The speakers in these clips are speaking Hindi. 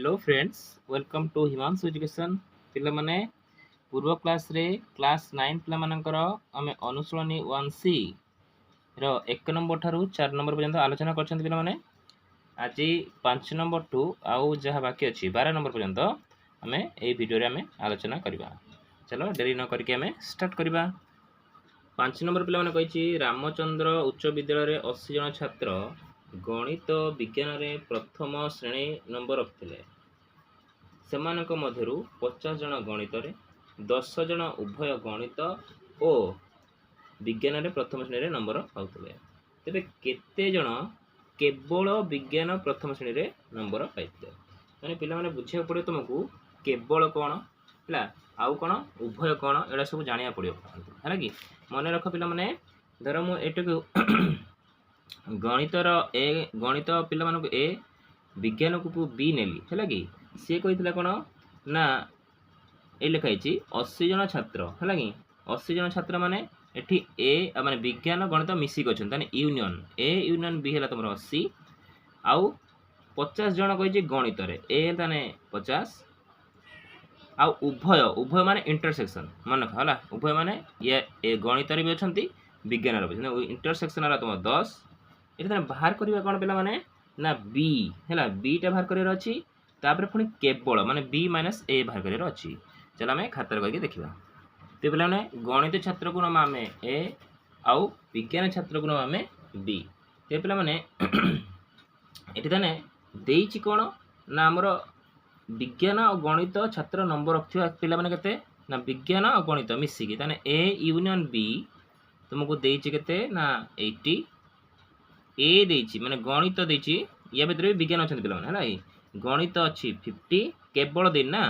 Hello friends, welcome to Himanshu education. पिला माने पूर्व क्लास रे क्लास 9 पिला मानकर आमे अनुसरणी 1C रो 1 नंबर ठारू 4 नंबर पर्यंत आलोचना करछन। पिला माने आज 5 नंबर टू आउ जहा बाकी अछि 12 नंबर पर्यंत आमे ए वीडियो रे आमे आलोचना करबा। चलो देरी न करके आमे स्टार्ट करबा। 5 नंबर पिला माने कहिछि रामचंद्र उच्च विद्यालय रे 80 जन छात्र गणित विज्ञान रे प्रथम श्रेणी नंबर रखिथिले। सेमानक मध्यरु 50 जन गणित रे 10 जन उभय गणित और विज्ञान रे प्रथम श्रेणी रे नंबर पाउथिले। तेबे केते जन केवल विज्ञान प्रथम श्रेणी रे नंबर पाइथिले? माने पिला माने बुझिया पड़े तुमको केवल कोन हला आउ कोन उभय कोन एडा सब जानिया पड़ियो हला कि मने रख पिला माने धर मु एटको गणितर ए गणित पिला मानको ए विज्ञान को बी नेली है कि सी कही कौन ना ये लिखाई 80 जन छात्र है कि 80 जन छात्र माने एठी ए माने विज्ञान गणित मिसिक अच्छा ताने यूनियन ए यूनियन बी है तुम 80 आउ 50 जन कही गणित ए ताने 50 आउ उभय उभय माने इंटरसेक्शन मन रख है उभय माने ये गणित भी अच्छा विज्ञान भी इंटरसेक्शन है तुम 10 ये बाहर करवा कौन पे माने ना बी है बीटा बाहर कर अच्छी तापर पुणी केवल माने बी माइनस ए बाहर कर अच्छी। चलो आम खातर करके देखा। तो पे मैंने गणित छात्र को नमा आम ए आउ विज्ञान छात्र को नमा आम बी। तो पे मैंने ये देती कौन ना आमर विज्ञान और गणित छात्र नंबर रखा पिला माने केते ना विज्ञान और गणित मिसिकी ताने ए यूनियन बी तुमको देती केते ना 80 ए देची माने गणित देची या भीतर भी विज्ञान अच्छा पे है गणित अच्छी 50 केवल दिन ना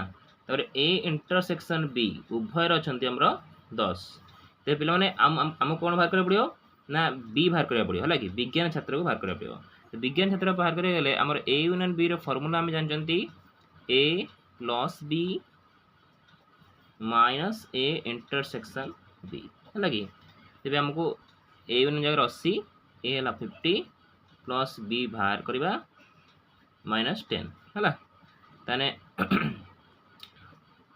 तापर ए इंटरसेक्शन बी उभयर अच्छा आमर 10। तो पे आम कौन बाहर करा पड़ो ना बी बाहर करा पड़ो है कि विज्ञान छात्र को बाहर करा पड़ो। तो विज्ञान छात्र बाहर करें आमर ए यूनियन बी फर्मूला आम जानते A plus B minus A intersection B है कि तेज आमको ए यूनियन जगह 80 ए है 50 प्लस बी बाहर करवा माइनस 10 है ताने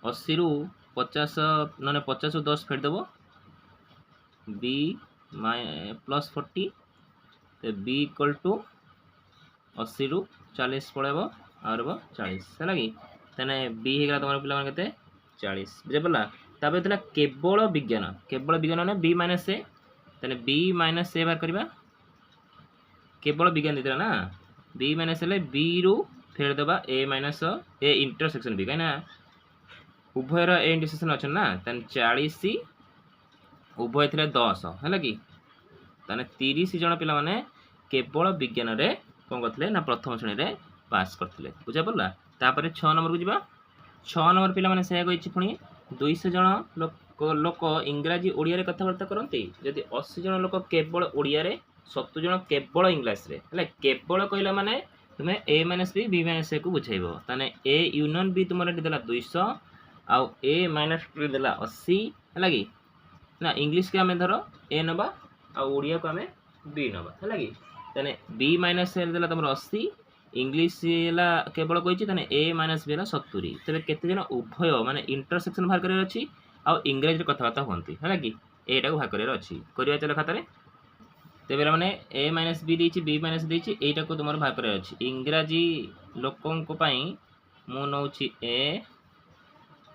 80 रु 50 ना 50 रु 10 फेट देव बी प्लस 40 तो बी इक्वल टू 80 रु 40 पड़ेब और 40 है कि ताने बी होगा तुम पिला के 40 बुझे पड़ा। तापर केवल विज्ञान ने बी माइनस ए ताने बी माइनस ए बाहर करवा केवल विज्ञान देता ना बी माइनस हेल्ले बी रु फेर देवा ए माइनस ए इंटरसेक्शन बी कहीं उभयर ए इंटरसेक्शन अच्छा ना ताने 40 उभय थे 10 है कि ताने 30 जन पिला माने केवल विज्ञान रे कौन करते ना प्रथम श्रेणी रे पास करते बुझा पड़ा। तापर 6 नंबर को जावा 6 नंबर पिला माने से कहिछि पुणी 200 जन लोक इंग्राजी ओडिया रे कथबार्ता करते जदि 80 जन लोक केवल ओडिया रे 70 जन केवल इंग्लिश रे है केवल कहला माने तुम्हें ए माइनस बी माइनस ए को बुझाइब ताने ए यूनियन बी तुम देला 200 आउ ए माइनस बी देला 80 है कि ना इंग्लिश के आम धर ए नबा आ ओडिया को आम बी नबा है कि ताने बी माइनस ए देला तुम 80 इंग्लिश है केवल कही ताने ए माइनस बी है 70 तेरे केते जन उभय माने इंटरसेक्शन बाहर कर अच्छी आउ इंग्राजी कथबार्ता हमें है कि एटा को बाहर कर अच्छी करवा। चलो खातार तेज मैंने ए माइनस बी देती बी माइनस देती यटा को तुम बाहर कर इंग्राजी लोकों मु नौ ए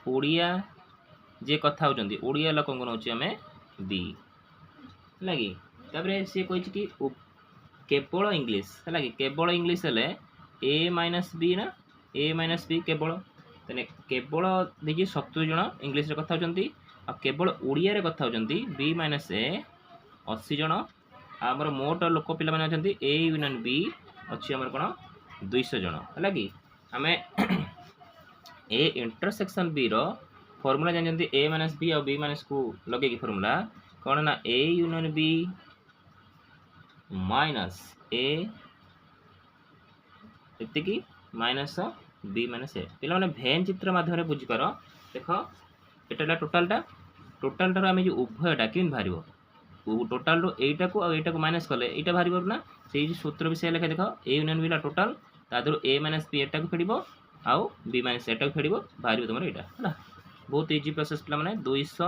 ओडिया जे कथा होती ओडिया लोक नौ आम बी है कि सी कही कि केवल इंग्लिश है कि केवल इंग्लिश हेल्ले ए माइनस बी ना ए माइनस बी केवल तेने केवल देखिए 70 जन इंग्लिश कथा होती केवल ओडिया कथा होती बी माइनस ए 80 जन आमर मोट लोक पिला माने अछंती ए यूनियन बी अच्छी आमर कोन 200 जन है कि आम ए इंटरसेक्शन बी रो फॉर्मूला जानते ए माइनस बी और बी माइनस को लगे कि फॉर्मूला कौन ना A union B minus A एति माइनस बी माइनस ए पिला माने भेन चित्र माध्यम बुझीपार देख एटा टोटाल आम जो उभयटा कि बाहर टोटाल रो एटा को माइनस कले एटा बाहर ना से सूत्र भी से लेखा देख ए यूनियन बी टोटाल तादर ए माइनस बी एटा को फेड़ आउ बी माइनस एटा फेड़ बाहर तुम यहाँ है बहुत इजी प्रोसेस पे मैंने 200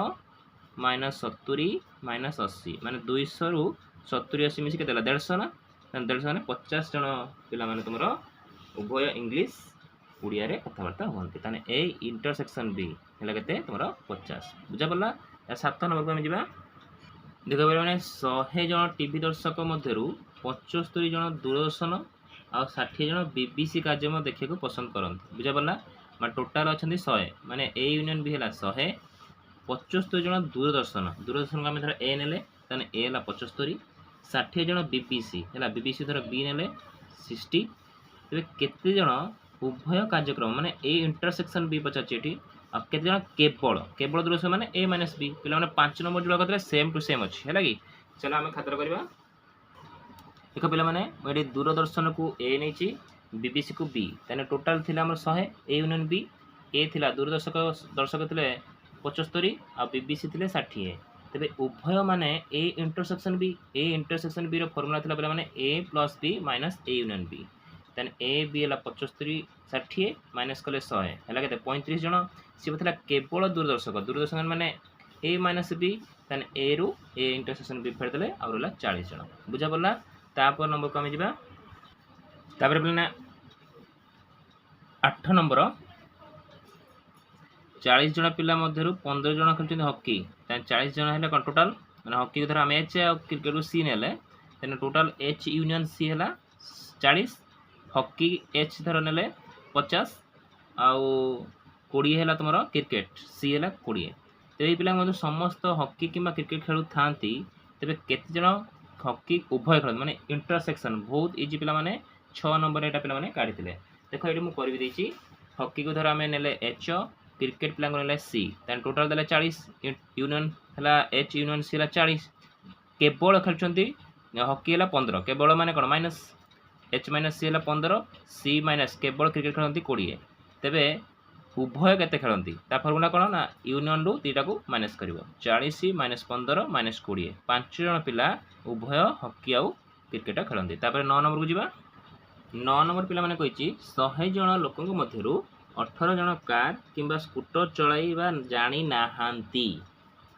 माइनस 70 माइनस 80 माने 200 रु 70 80 मिसी के 150 ना 150 माने 50 जन पिला माने तुमरो उभय इंग्लिश उड़िया रे कथबार्ता होती ताने ए इंटरसेक्शन बी है केते तुमरो 50 बुझा पड़ला 7 नंबर को हम जिबा देखो मैंने 100 जन टीवी दर्शक मध्य 75 जन दूरदर्शन आ 60 जन बीबीसी कार्यक्रम देखा पसंद करते बुझा पड़ला टोटाल अच्छा 100 माने ए यूनियन भी है 100 75 जन दूरदर्शन दूरदर्शन को आम धर ए ने ए है 75 60 जन बीबीसी है बीबीसी धर बी ने 60 तेज केते जन उभय कार्यक्रम माने ए इंटरसेक्शन बी पचार आ केते जन केवल केवल दूरदर्शन माने ए माइनस बी पे 5 नंबर जोड़ा करते सेम टू सेम अच्छी है कि चलो आम खातर करवा देख पे मैंने दूरदर्शन को ए नहीं बीबीसी को बी तेने टोटाल थी 100 ए यूनियन बी ए थिला दूरदर्शक दर्शक थे 75 आ बीबीसी थे 60 तेरे उभय माने ए इंटरसेक्शन बी फर्मुला था पे मैंने A plus B minus A union B then A B है 75 60 माइनस कले 100 है 35 जन सी था केवल दूरदर्शक माने ए माइनस बी तेन ए रु ए इंटरसेक्शन बी फेरदे आ 40 जन बुझा पड़ा तापर नंबर को आम जा पे 8 नंबर 40 जन पिला मध्य 15 जन खेलते हॉकी 40 जन है कौन टोटाल मैंने हॉकी को धर आम एच आ क्रिकेट सी ने टोटाल एच यूनियन सी है 40 हॉकी एच धर ने 50 आउ 20 है तुम क्रिकेट सी है 20 तो ये पिला समस्त हॉकी कि क्रिकेट खेलु था तेज केते जन हॉकी उभय खेल माने इंटरसेक्शन बहुत इजी पिला माने 6 नंबर एटा पिला माने काढी थिले देखो ये मुझे कर देछि हॉकी को धर आम ने एच क्रिकेट पिला ने सी तेन टोटाल देले 40 यूनियन है एच यूनियन सी है 40 केवल खेलुंट हॉकी है 15 केवल माने कौन माइनस एच माइनस सी है 15 सी माइनस केवल क्रिकेट खेलती 20 तेबे उभय केते खेलती फर्मुला कौन ना यूनियन रु दीटा को माइनस कर 40 माइनस 15 माइनस 20 5 जन पिला उभय हॉकी आउ क्रिकेट खेलती 9 नंबर को जीवा 9 नंबर पिला माने कहिछि 100 जन लोकक मध्यरु 18 जन कार किंबा स्कूटर चलाइबा जानी नाहांती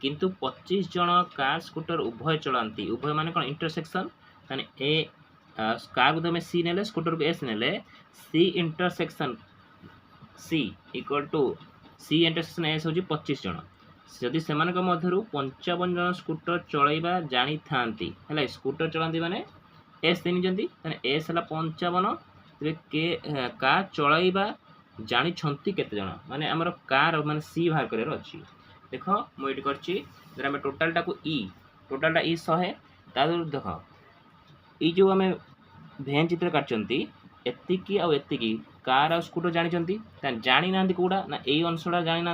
किंतु 25 जन कार स्कूटर उभय चलांती उभय माने कौन इंटरसेक्शन माने ए कार को तुम सी ने स्कूटर को एस ने C intersection C equal to C intersection S हूँ 25 जन जदि से 55 जन स्कूटर चलाइबा जानी थांती है स्कूटर चलाती माने एस देनी एस है 55 के कार चलाइबा जानी केते जन माने आमर कार माने सी बाहर कर अच्छी देख मुझे कर टोटालटा को ई टोटालटा ई 100 देख ये जो आम भेन चित्र काटती एतिकी आउ एतिकी कार आ स्कूटर जानी जानी ना कौटा ना यही अंशटा जानी ना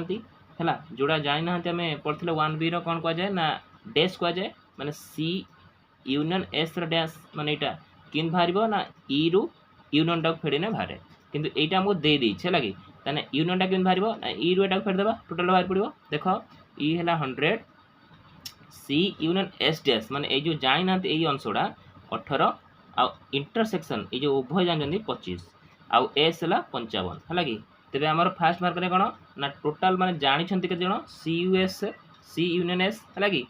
है जोड़ा जानी ना आम पढ़ते 1B कौन कहुए ना डैश कहुए माने सी यूनियन एस डैश माने यहाँ कि बाहर ना ई रु यूनियन टाक फेड़ने बाहर किंतु यहाँ आमको दे देछे है कि यूनियन टा कि बाहर ना ई रु एटा फेरदेवा टोटाल बाहर पड़ो देख ई है 100 सी यूनियन एस डैश माने जो जानी ना यही अंशटा 18 आ इंटरसेक्शन ये जो उभय जानते 25 आउ एस है 55 है कि तेरे आम फास्ट मार्क कौन ना टोटाल माने जानी के जन सी यूएस सी यूनियन एस है कि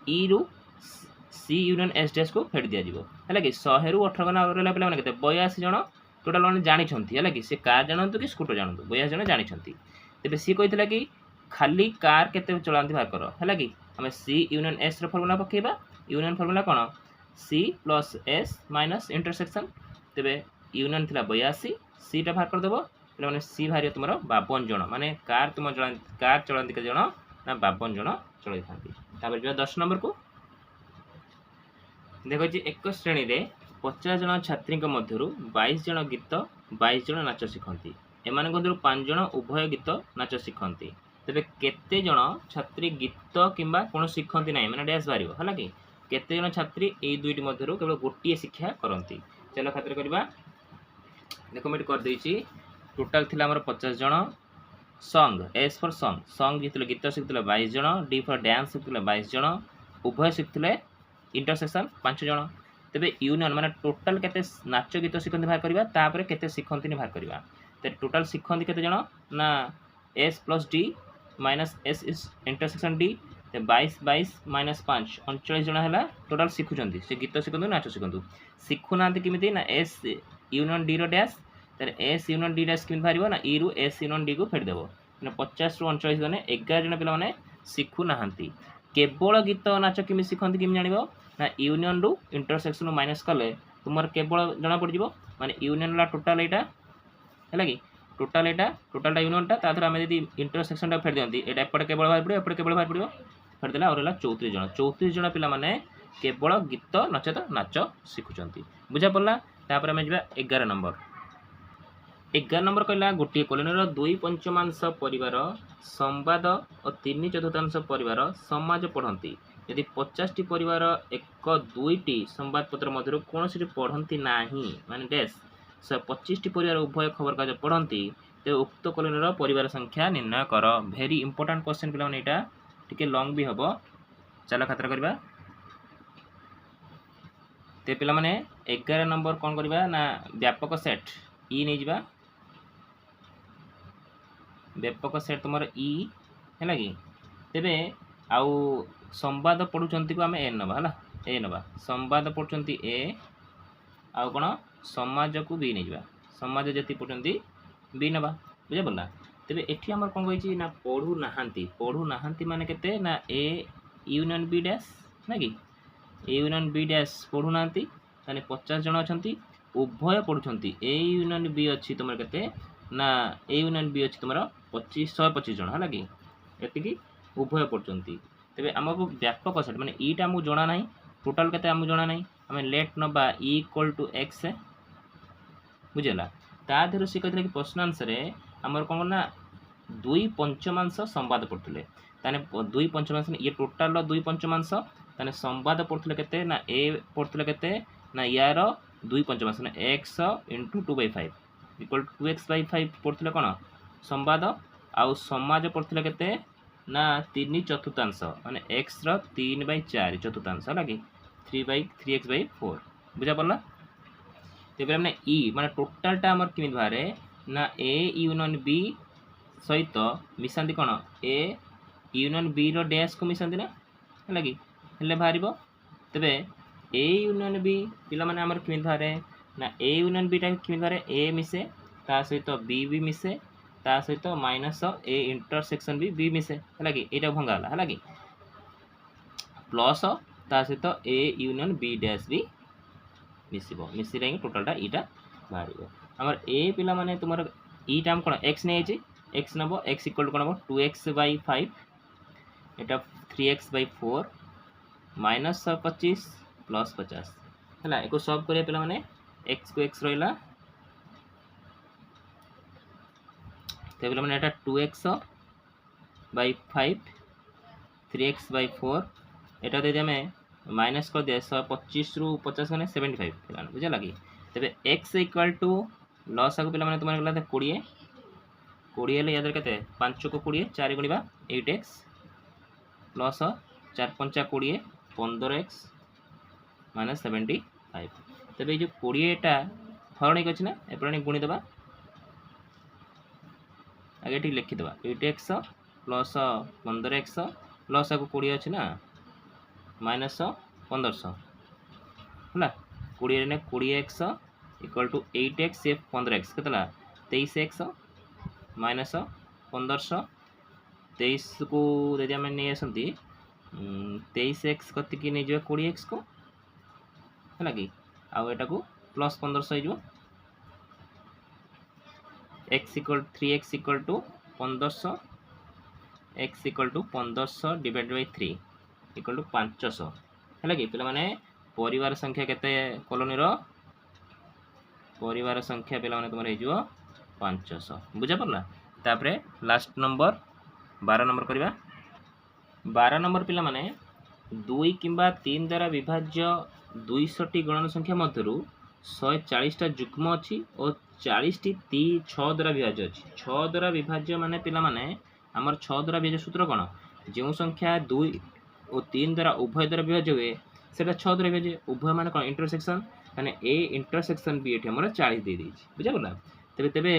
ई रु सी यूनियन एस डैश को फेड़ दिज्व है कि 100 रु 18 गना रहा पे 82 जन टोटाल मैंने जानी है कि सी कार जानतु कि स्कूटर जानतु 82 जन जानी तेज सी कहता कि खाली कार केते चलाती बाहर कर है कि आम सी यूनियन एस फर्मुला पकेबा यूनियन फर्मुला कौन सी प्लस एस माइनस इंटरसेक्शन तेरे यूनियन थी 82 सीटा बाहर करदेव पे सी बाहर तुम 52 जन माने कार तुम कार चलाती के जन ना 52 जन चल था 10 नंबर को देखो एक श्रेणी में 50 जन छात्री मध्य 22 जन गीत 22 जन नाच शिखती एम 5 जन उभय गीत नाच शिखती तेरे केते जन छात्री गीत किंबा कौन शिखती ना मैंने डैश बाहर है कि केते जन छात्री यही दुईटी मध्य केवल गोटे शिक्षा करती चलो खातिर करवा देखो मैं करदे टोटाल थी 50 जन सॉन्ग एस फॉर सॉन्ग जीतले गीत शिखुले 22 जन डी फॉर डांस शिखुले 22 जन उभय शिखुले इंटरसेक्शन 5 जन तेरे यूनियन माने टोटाल केते नाच गीत शिखती बाहर करवा तापर केते शिखती बाहर करवा तो टोटाल शिखती केते जण ना S plus D minus S is intersection D 22 22 minus 5 39 जण है टोटाल शिखुंट से गीत शिखु नाच शिखु शिखुना केमी ना एस यूनियन डी डैश तर एस यूनियन डी डैश केमी बाहर ना ई रु एस यूनियन डी को फेरदेव मैंने 50 रु 39 जन 11 जन पे शिखुना केवल गीत नाच केमी शिखती केमी जान ना यूनियन रु इंटरसेक्शन माइनस कले तुम केवल जना पड़ माने यूनियन ला टोटाल यहाँ है कि टोटाल यूनियनटा तार आम जी इंटरसेक्शन फेर दिखती ये एपटे केवल बाहर पड़ो एपटे केवल बाहर पड़ो फेरदेला और 34 जन पे केवल गीत नचेत नाच शिखुंट बुझा पड़ा तापर आम जा 11 नंबर कहला गोटे कॉलोनी 2 पंचमांश परिवार संवाद और 3 चतुर्थांश परिवार समाज पढ़ती यदि 50 परिवार एक 2टी संवाद पत्र मध्य कौन सी पढ़ती ना माने डैश 25 परिवार उभय खबर कागज पढ़ती तो उक्त कॉलोनी परिवार संख्या निर्णय कर भेरी इंपोर्टेंट क्वेश्चन पे यहाँ टिके लॉन्ग भी हम चल खातर करवा तो पे 11 नंबर कौन करवा ना व्यापक सेट ई नहीं जा व्यापक सेट तुम ई है कि तेरे आउ संवाद पढ़ुंट को आम ए नवा है ए नवा संवाद पढ़ुंट ए आउ कौन समाज को बी नहीं जा समाज जी पढ़ुंट बी नवा बुझे पड़ा तेरे एठी आमर कौन कही ना पढ़ू ना माने केते ना ए यूनियन बी डैश ना कि ए यूनियन बी डैश पढ़ू ना 50 जन अच्छा उभय पढ़ुंट ए यूनियन बी अच्छी तुम के ना ए यूनियन बी अच्छी तुम 125 जन है कि ये उभय पढ़ुंट तेरे आमको व्यापक सेट माने ईटा आमको जना ना टोटाल के आमको जना ना आम लेट नवा इक्वल टू एक्स बुझेगा ता देहर सी कहते कि प्रश्न आंसर आमर कौन ना 2 पंचमांश संवाद पढ़ुले ताने 2 पंचमांश ये टोटाल 2 पंचमांश ताने संवाद पढ़ुले केते ना ए पढ़ुले केते ना यार 2 पंचमांश ना x इंटू 2/5 इक्वल 2x/5 पढ़ुले कौन संवाद आउ समाज पढ़ुले केते ना 3 चतुर्थांश माने x रो 3/4 चतुर्थांश है कि 3/3x/4 बुझा पड़ा तेरे मैंने ई माने टोटालटा आमर किमी बाहर ना ए यूनियन बी सहित मिसाती कौन ए यूनियन बी रो डैश को मिसाती ना है कि हेल्ले बाहर तेरे ए यूनियन बी पिला माने आमर किमी बाहर ना ए यूनियन बीटा किमी बाहर ए मिसे ता सहित बी भी मिसे ता सहित माइनस ए इंटरसेक्शन भी मिसे है कि यहाँ भंगाला है कि प्लस ता सहित ए यूनियन बी डैश भी मिसिले टोटालटा ईटा बाहर आमर ए पिला माने तुम ईटा आम कौन एक्स नहीं एक्स नब एक्स इक्वल टू कौन हम 2x/5 यहाँ 3x/4 माइनस 25 प्लस 50 है एक सल्व करिए पिला माने एक्स को एक्स रहा तो पे मैंने 2x/5 3x/4 यहाँ दे आम माइनस कर दिए 125 रु 50 मैंने 75 बुझे लगे तेरे एक्स इक्वल टू लस आगे पे तुम गला 20 याद के 5 को 20 4 गुणा 8x प्लस 4 5 20 15x माइनस 75 तेरे जो 20टा हरणिक अच्छी ना एपटे गुणीदे आगे ठीक लिखिदे 8x प्लस 15x प्लस आगे 20 अच्छी ना माइनस 1500 है 20x equal to 8x 15x के 23x माइनस 1500 23 को यदि आम नहीं आसती 23x कति नहीं जाए 20x को है कि आउ एटा को प्लस 1500 हो x equal 3x equal to 1500 x equal to 1500 divide by 3 equal to 500 है कि पे परिवार संख्या केते कॉलोनी परिवार संख्या पे तुम 500 बुझा पड़ा तापर लास्ट नंबर 12 नंबर करवा 12 नंबर पिला माने 2 किंबा 3 द्वारा विभाज्य 200टी गणन संख्या मध्य 140टा युग्म अच्छी और 40टी 6 द्वारा विभाज्य अच्छी 6 द्वारा विभाज्य माने पिला माने आमर 6 द्वारा विभाज्य सूत्र कौन जो संख्या 2 और 3 द्वारा उभय द्वारा विभाज्य हुए से 6 द्वारा विभाज्य उभय मान कौन इंटरसेक्शन माने ए इंटरसेक्शन बी ये 40 दे बुझा पड़ा तेरे तेरे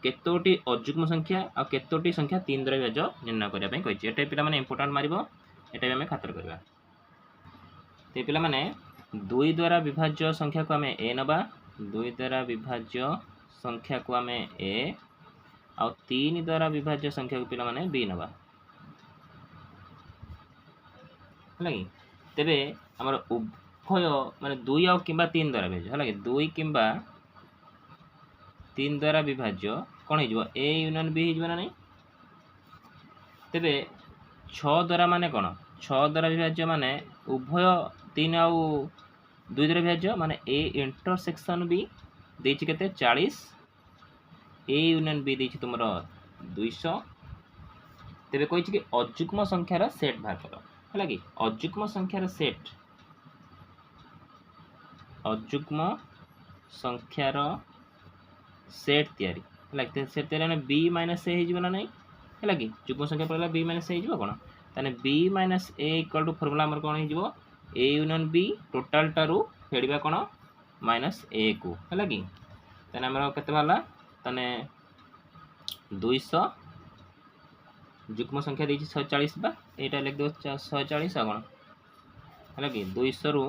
केतोटी अजुग्म संख्या आ केतोटी संख्या 3 द्वारा विभाज्य निर्णय करिया पई कहिछि। एटा पिला माने इंपोर्टेंट मारिबो, एटा भी हमें खातर करबा। ते पिला माने 2 द्वारा विभाज्य संख्या को हमें a नबा, 2 द्वारा विभाज्य संख्या को हमें a आ 3 द्वारा विभाज्य संख्या को पिला माने b नबा। हलाकि तेबे हमर उभय माने 2 आ किंबा 3 द्वारा विभाज्य हलाकि 2 किंबा 3 द्वारा विभाज्य कौन हो a यूनियन b हो ना नहीं। तेबे 6 द्वारा माने कौन 6 द्वारा विभाज्य माने उभय 3 आउ 2 द्वारा विभाज्य माने a इंटरसेक्शन b देछि केते 40, a यूनियन b देछि तुमरो 200। तेबे कहिछि कि अजुग्म संख्यार सेट बाहर करो हला कि अजुग्म संख्यार सेट, अजुग्म संख्यार सेट तैयारी हला सेट तैयारी माने b माइनस a हिजबो ना नहीं हला कि जुग्म संख्या पड़ला b माइनस a हिजबो कोन ताने b minus a equal to formula हमर कोन हिजबो a यूनियन b टोटल टारू फेडीबा कोन माइनस a को हला कि ताने हमर केते वाला ताने 200 जुग्म संख्या देछि 140 बा एटा लिख दो 140 आ कोन हला कि 200 रु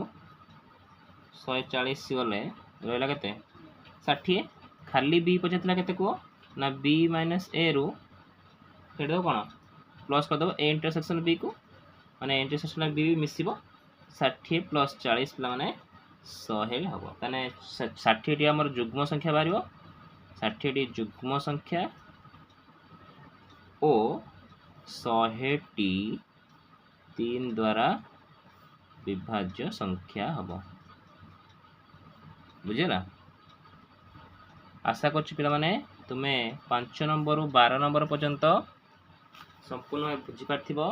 140 गले रहला केते 60 खाली b पछतला केते को ना b माइनस a रु फेड दो कोन प्लस कर दो a इंटरसेक्शन b को माने इंटरसेक्शन b मिसिबो 60 प्लस 40 प्ला माने 100 हबो ताने 60 टी हमर जुग्म संख्या बारिबो 60 टी जुग्म संख्या ओ 100 टी 3 द्वारा विभाज्य संख्या हबो बुझेला। आशा करछि पिला माने तुमे 5 नंबर रु 12 नंबर पर्यंत संपूर्ण बुझी पारथिबो।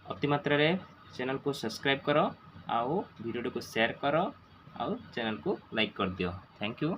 अति मात्रा रे चैनल को सब्सक्राइब करो आउ वीडियो को शेयर करो आउ चैनल को लाइक कर दियो। Thank you.